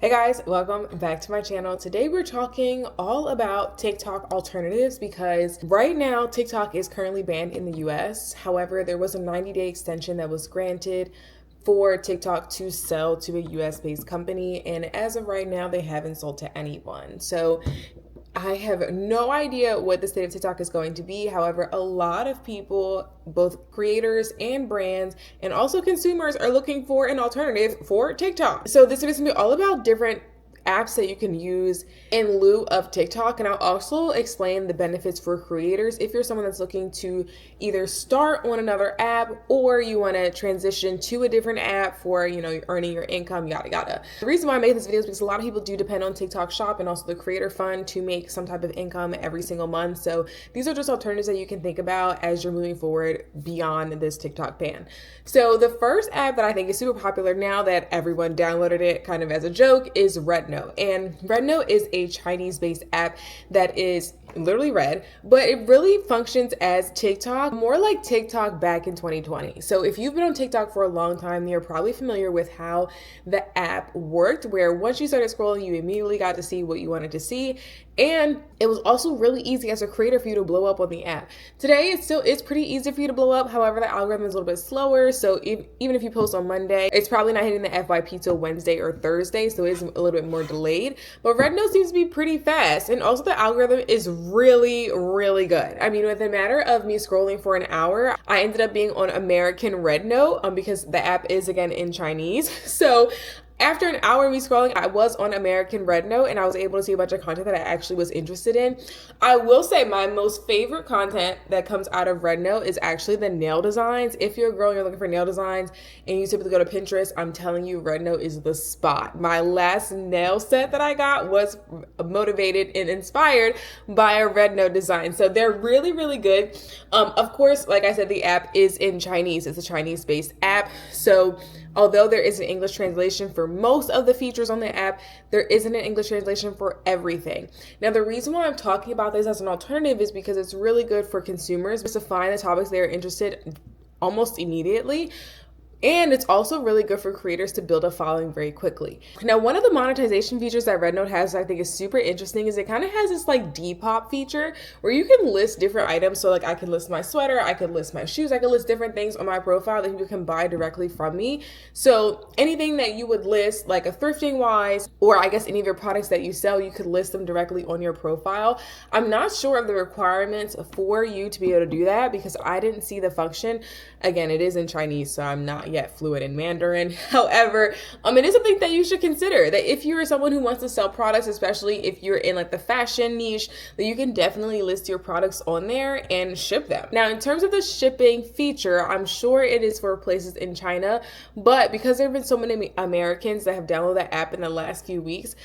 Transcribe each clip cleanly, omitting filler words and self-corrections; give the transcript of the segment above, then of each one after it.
Hey guys, welcome back to my channel. Today we're talking all about TikTok alternatives because right now TikTok is currently banned in the US. However, there was a 90-day extension that was granted for TikTok to sell to a US-based company, and as of right now they haven't sold to anyone. So I have no idea what the state of TikTok is going to be. However, a lot of people, both creators and brands, and also consumers, are looking for an alternative for TikTok. So this is going to be all about different apps that you can use in lieu of TikTok, and I'll also explain the benefits for creators if you're someone that's looking to either start on another app or you want to transition to a different app for, earning your income, yada yada. The reason why I made this video is because a lot of people do depend on TikTok Shop and also the Creator Fund to make some type of income every single month. So these are just alternatives that you can think about as you're moving forward beyond this TikTok ban. So the first app that I think is super popular now that everyone downloaded it kind of as a joke is Rednote. And Rednote is a Chinese-based app that is literally red, but it really functions as TikTok, more like TikTok back in 2020. So if you've been on TikTok for a long time, you're probably familiar with how the app worked, where once you started scrolling, you immediately got to see what you wanted to see. And it was also really easy as a creator for you to blow up on the app. Today, it's pretty easy for you to blow up. However, the algorithm is a little bit slower. So even if you post on Monday, it's probably not hitting the FYP till Wednesday or Thursday. So it's a little bit more delayed. But Rednote seems to be pretty fast. And also the algorithm is really, really good. I mean, within a matter of me scrolling for an hour, I ended up being on American Rednote because the app is again in Chinese. So after an hour of me scrolling, I was on American Rednote and I was able to see a bunch of content that I actually was interested in. I will say my most favorite content that comes out of Rednote is actually the nail designs. If you're a girl and you're looking for nail designs and you typically go to Pinterest, I'm telling you, Rednote is the spot. My last nail set that I got was motivated and inspired by a Rednote design. So they're really, really good. Of course, like I said, the app is in Chinese. It's a Chinese-based app. So although there is an English translation for most of the features on the app, there isn't an English translation for everything. Now, the reason why I'm talking about this as an alternative is because it's really good for consumers to find the topics they are interested in almost immediately. And it's also really good for creators to build a following very quickly. Now, one of the monetization features that Rednote has that I think is super interesting is it kind of has this like Depop feature where you can list different items. So like I can list my sweater, I could list my shoes, I could list different things on my profile that people can buy directly from me. So anything that you would list, like a thrifting wise, or I guess any of your products that you sell, you could list them directly on your profile. I'm not sure of the requirements for you to be able to do that because I didn't see the function. Again, it is in Chinese, so I'm not yet fluent in Mandarin. However, it is something that you should consider, that if you're someone who wants to sell products, especially if you're in like the fashion niche, that you can definitely list your products on there and ship them. Now, in terms of the shipping feature, I'm sure it is for places in China, but because there have been so many Americans that have downloaded that app in the last few weeks,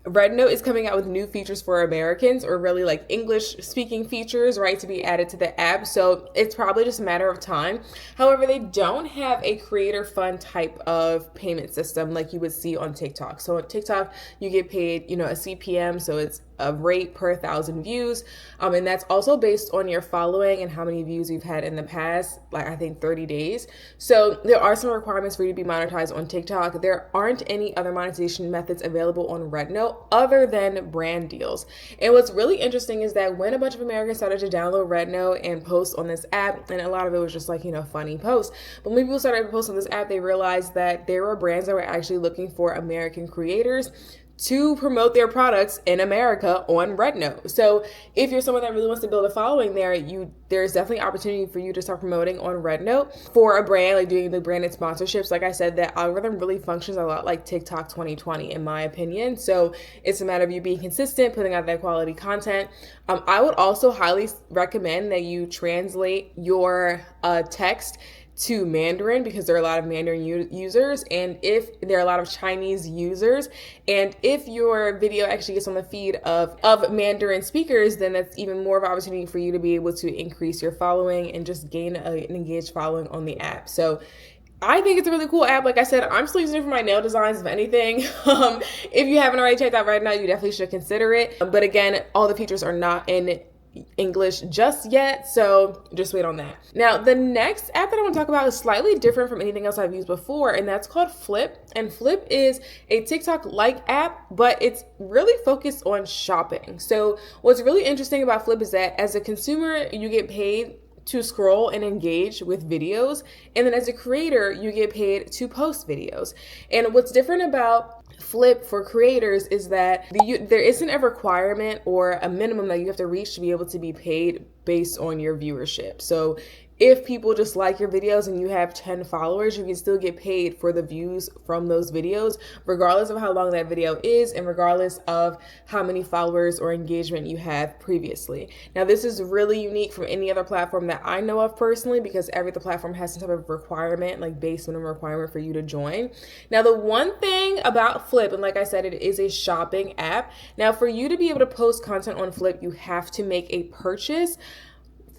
Rednote is coming out with new features for Americans, or really like English speaking features, right, to be added to the app. So it's probably just a matter of time. However, they don't have a creator fund type of payment system like you would see on TikTok. So on TikTok, you get paid, a CPM. So it's a rate per 1,000 views. And that's also based on your following and how many views you've had in the past, like I think 30 days. So there are some requirements for you to be monetized on TikTok. There aren't any other monetization methods available on Rednote other than brand deals. And what's really interesting is that when a bunch of Americans started to download Rednote and post on this app, and a lot of it was just like, funny posts, but when people started to post on this app, they realized that there were brands that were actually looking for American creators to promote their products in America on Rednote. So if you're someone that really wants to build a following there, there's definitely opportunity for you to start promoting on Rednote for a brand, like doing the branded sponsorships. Like I said, the algorithm really functions a lot like TikTok 2020, in my opinion. So it's a matter of you being consistent, putting out that quality content. I would also highly recommend that you translate your text to Mandarin because there are a lot of Mandarin users, and if there are a lot of Chinese users, and if your video actually gets on the feed of Mandarin speakers, then that's even more of an opportunity for you to be able to increase your following and just gain an engaged following on the app. So I think it's a really cool app. Like I said, I'm still using it for my nail designs, if anything. If you haven't already checked out Rednote, you definitely should consider it. But again, all the features are not in English just yet, so just wait on that. Now, the next app that I want to talk about is slightly different from anything else I've used before, and that's called Flip. And Flip is a TikTok-like app, but it's really focused on shopping. So what's really interesting about Flip is that as a consumer, you get paid to scroll and engage with videos, and then as a creator, you get paid to post videos. And what's different about Flip for creators is that there isn't a requirement or a minimum that you have to reach to be able to be paid based on your viewership. So if people just like your videos and you have 10 followers, you can still get paid for the views from those videos, regardless of how long that video is and regardless of how many followers or engagement you have previously. Now, this is really unique from any other platform that I know of personally, because every other platform has some type of requirement, like base minimum requirement for you to join. Now, the one thing about Flip, and like I said, it is a shopping app. Now, for you to be able to post content on Flip, you have to make a purchase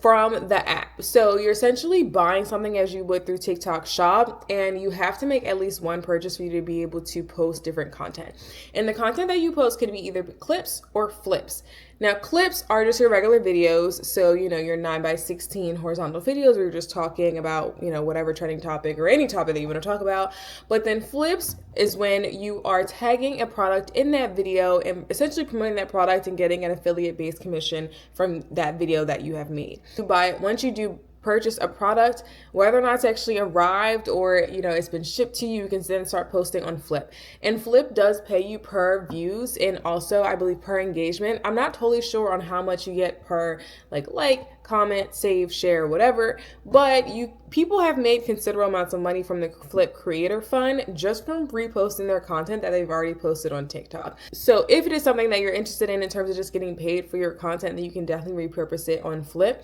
from the app. So you're essentially buying something as you would through TikTok Shop, and you have to make at least one purchase for you to be able to post different content. And the content that you post could be either clips or flips. Now, clips are just your regular videos. So, your 9:16 horizontal videos where you're just talking about, whatever trending topic or any topic that you want to talk about. But then flips is when you are tagging a product in that video and essentially promoting that product and getting an affiliate-based commission from that video that you have made. Once you do purchase a product, whether or not it's actually arrived or it's been shipped to you, you can then start posting on Flip. And Flip does pay you per views and also I believe per engagement. I'm not totally sure on how much you get per like, comment, save, share, whatever, but people have made considerable amounts of money from the Flip Creator Fund just from reposting their content that they've already posted on TikTok. So if it is something that you're interested in terms of just getting paid for your content, then you can definitely repurpose it on Flip.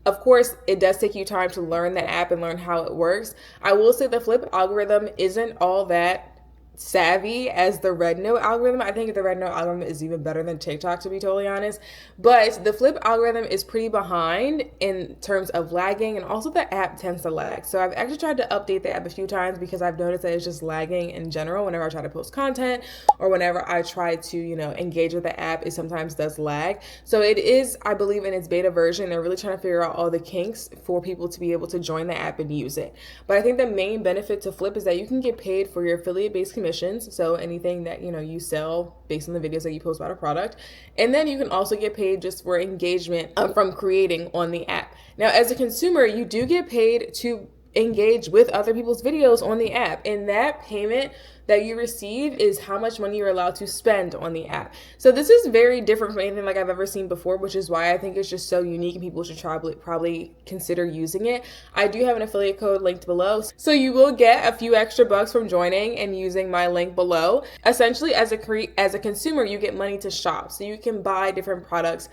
Of course, it does take you time to learn the app and learn how it works. I will say the Flip algorithm isn't all that savvy as the Rednote algorithm. I think the Rednote algorithm is even better than TikTok, to be totally honest. But the Flip algorithm is pretty behind in terms of lagging, and also the app tends to lag. So I've actually tried to update the app a few times because I've noticed that it's just lagging in general whenever I try to post content or whenever I try to, engage with the app, it sometimes does lag. So it is, I believe, in its beta version. They're really trying to figure out all the kinks for people to be able to join the app and use it. But I think the main benefit to Flip is that you can get paid for your affiliate-based commission. So anything that you sell based on the videos that you post about a product, and then you can also get paid just for engagement from creating on the app. Now, as a consumer, you do get paid to engage with other people's videos on the app, and that payment that you receive is how much money you're allowed to spend on the app. So this is very different from anything like I've ever seen before, which is why I think it's just so unique and people should probably consider using it. I do have an affiliate code linked below, so you will get a few extra bucks from joining and using my link below. Essentially, as a consumer, you get money to shop, so you can buy different products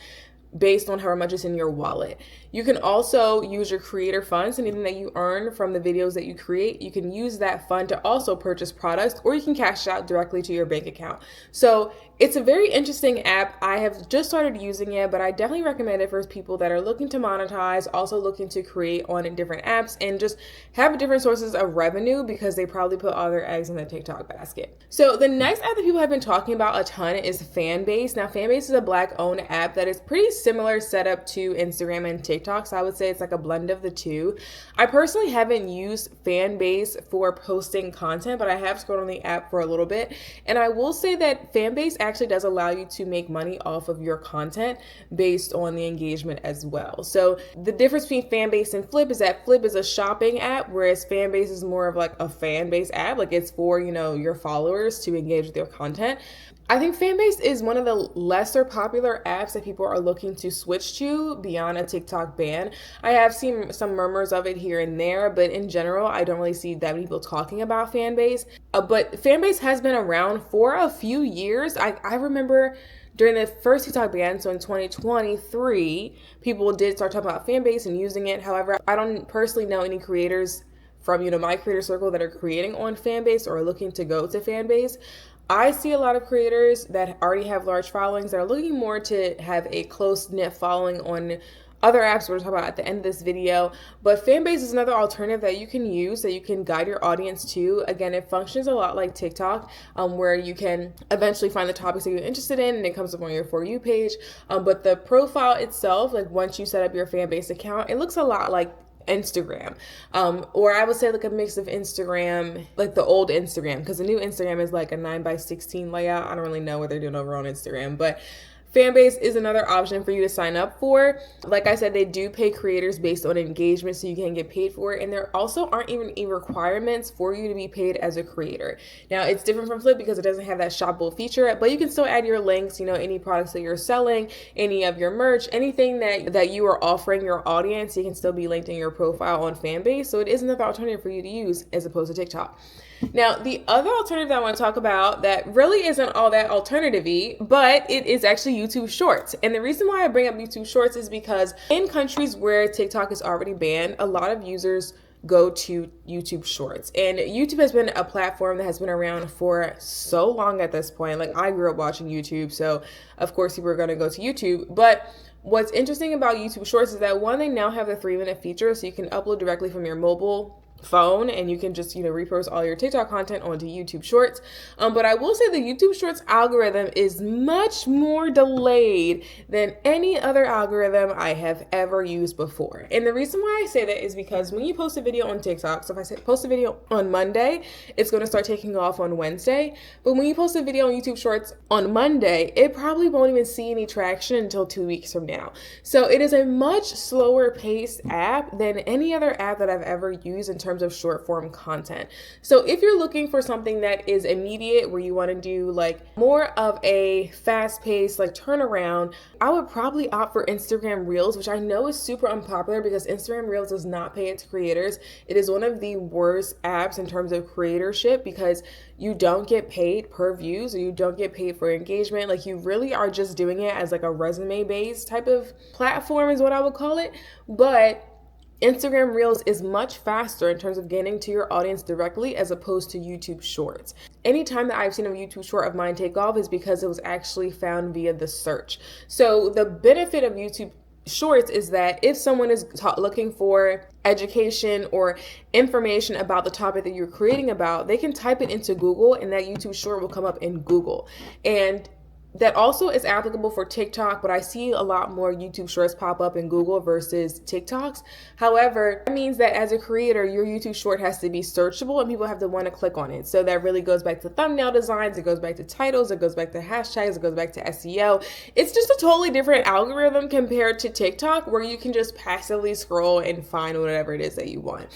based on however much is in your wallet. You can also use your creator funds, anything that you earn from the videos that you create, you can use that fund to also purchase products, or you can cash it out directly to your bank account. So it's a very interesting app. I have just started using it, but I definitely recommend it for people that are looking to monetize, also looking to create on different apps and just have different sources of revenue because they probably put all their eggs in the TikTok basket. So the next app that people have been talking about a ton is Fanbase. Now, Fanbase is a Black-owned app that is pretty similar setup to Instagram and TikTok. So I would say it's like a blend of the two. I personally haven't used Fanbase for posting content, but I have scrolled on the app for a little bit. And I will say that Fanbase actually does allow you to make money off of your content based on the engagement as well. So the difference between Fanbase and Flip is that Flip is a shopping app, whereas Fanbase is more of like a fan-based app. Like it's for, your followers to engage with your content. I think Fanbase is one of the lesser popular apps that people are looking to switch to beyond a TikTok ban. I have seen some murmurs of it here and there, but in general, I don't really see that many people talking about Fanbase. But Fanbase has been around for a few years. I remember during the first TikTok ban, so in 2023, people did start talking about Fanbase and using it. However, I don't personally know any creators from, my creator circle that are creating on Fanbase or looking to go to Fanbase. I see a lot of creators that already have large followings that are looking more to have a close-knit following other apps we're going to talk about at the end of this video. But Fanbase is another alternative that you can use, that you can guide your audience to. Again, it functions a lot like TikTok, where you can eventually find the topics that you're interested in and it comes up on your For You page. But the profile itself, like once you set up your Fanbase account, it looks a lot like Instagram, or I would say like a mix of Instagram, like the old Instagram, because the new Instagram is like a 9:16 layout. I don't really know what they're doing over on Instagram, but Fanbase is another option for you to sign up for. Like I said, they do pay creators based on engagement, so you can get paid for it. And there also aren't even any requirements for you to be paid as a creator. Now, it's different from Flip because it doesn't have that shoppable feature, but you can still add your links, any products that you're selling, any of your merch, anything that you are offering your audience, you can still be linked in your profile on Fanbase. So it is another alternative for you to use as opposed to TikTok. Now, the other alternative that I want to talk about that really isn't all that alternative-y, but it is actually YouTube Shorts. And the reason why I bring up YouTube Shorts is because in countries where TikTok is already banned, a lot of users go to YouTube Shorts. And YouTube has been a platform that has been around for so long at this point. Like, I grew up watching YouTube, so of course people are going to go to YouTube. But what's interesting about YouTube Shorts is that, one, they now have the 3-minute feature, so you can upload directly from your mobile phone and you can just repost all your TikTok content onto YouTube Shorts. But I will say the YouTube Shorts algorithm is much more delayed than any other algorithm I have ever used before. And the reason why I say that is because when you post a video on TikTok, so if I post a video on Monday, it's going to start taking off on Wednesday. But when you post a video on YouTube Shorts on Monday, it probably won't even see any traction until 2 weeks from now. So it is a much slower paced app than any other app that I've ever used in terms of short form content. So if you're looking for something that is immediate, where you want to do like more of a fast paced like turnaround, I would probably opt for Instagram Reels, which I know is super unpopular because Instagram Reels does not pay its creators. It is one of the worst apps in terms of creatorship because you don't get paid per views, or you don't get paid for engagement. Like, you really are just doing it as like a resume based type of platform is what I would call it. But Instagram Reels is much faster in terms of getting to your audience directly as opposed to YouTube Shorts. Anytime that I've seen a YouTube Short of mine take off is because it was actually found via the search. So the benefit of YouTube Shorts is that if someone is looking for education or information about the topic that you're creating about, they can type it into Google and that YouTube Short will come up in Google. And that also is applicable for TikTok, but I see a lot more YouTube Shorts pop up in Google versus TikToks. However, that means that as a creator, your YouTube Short has to be searchable and people have to want to click on it. So that really goes back to thumbnail designs, it goes back to titles, it goes back to hashtags, it goes back to SEO. It's just a totally different algorithm compared to TikTok, where you can just passively scroll and find whatever it is that you want.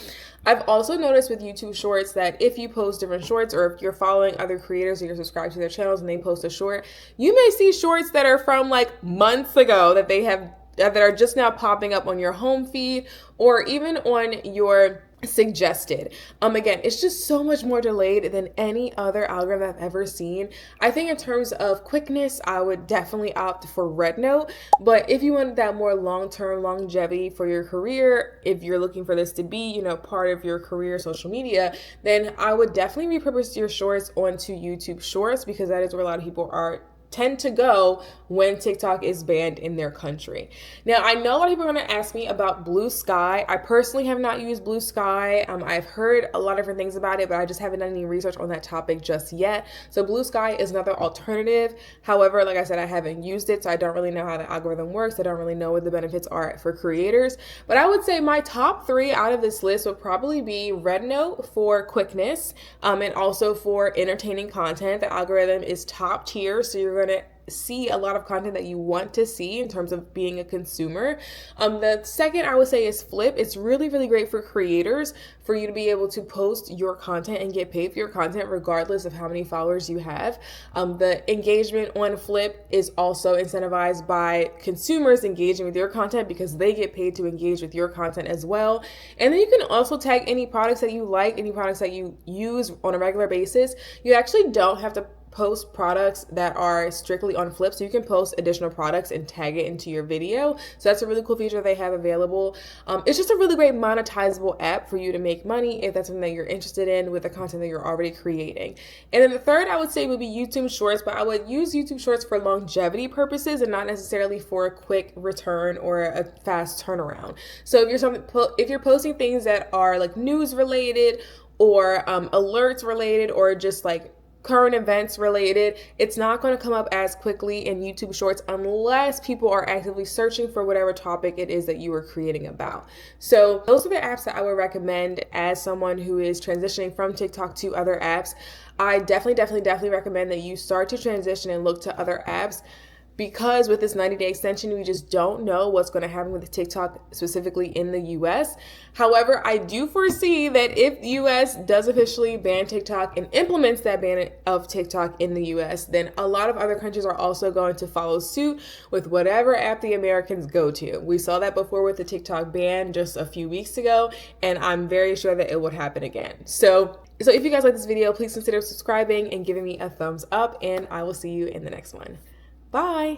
I've also noticed with YouTube Shorts that if you post different shorts, or if you're following other creators or you're subscribed to their channels and they post a short, you may see shorts that are from like months ago that are just now popping up on your home feed or even on your suggested. Again, it's just so much more delayed than any other algorithm I've ever seen. I think in terms of quickness, I would definitely opt for Rednote. But if you want that more long-term longevity for your career, if you're looking for this to be, part of your career social media, then I would definitely repurpose your shorts onto YouTube Shorts, because that is where a lot of people tend to go when TikTok is banned in their country. Now, I know a lot of people are going to ask me about Bluesky. I personally have not used Bluesky. I've heard a lot of different things about it, but I just haven't done any research on that topic just yet. So Bluesky is another alternative. However, like I said, I haven't used it, so I don't really know how the algorithm works. I don't really know what the benefits are for creators. But I would say my top 3 out of this list would probably be Rednote for quickness, and also for entertaining content. The algorithm is top tier, so you're going to see a lot of content that you want to see in terms of being a consumer. The second I would say is Flip. It's really, really great for creators, for you to be able to post your content and get paid for your content regardless of how many followers you have. The engagement on Flip is also incentivized by consumers engaging with your content, because they get paid to engage with your content as well. And then you can also tag any products that you like, any products that you use on a regular basis. You actually don't have to post products that are strictly on flip, so you can post additional products and tag it into your video. So that's a really cool feature they have available. It's just a really great monetizable app for you to make money if that's something that you're interested in with the content that you're already creating. And then the third I would say would be YouTube Shorts, but I would use YouTube Shorts for longevity purposes and not necessarily for a quick return or a fast turnaround. So if you're posting things that are like news related or alerts related or just like current events related, it's not going to come up as quickly in YouTube Shorts unless people are actively searching for whatever topic it is that you are creating about. So those are the apps that I would recommend as someone who is transitioning from TikTok to other apps. I definitely recommend that you start to transition and look to other apps, because with this 90-day extension, we just don't know what's going to happen with TikTok specifically in the US. However, I do foresee that if the US does officially ban TikTok and implements that ban of TikTok in the US, then a lot of other countries are also going to follow suit with whatever app the Americans go to. We saw that before with the TikTok ban just a few weeks ago, and I'm very sure that it would happen again. So if you guys like this video, please consider subscribing and giving me a thumbs up, and I will see you in the next one. Bye.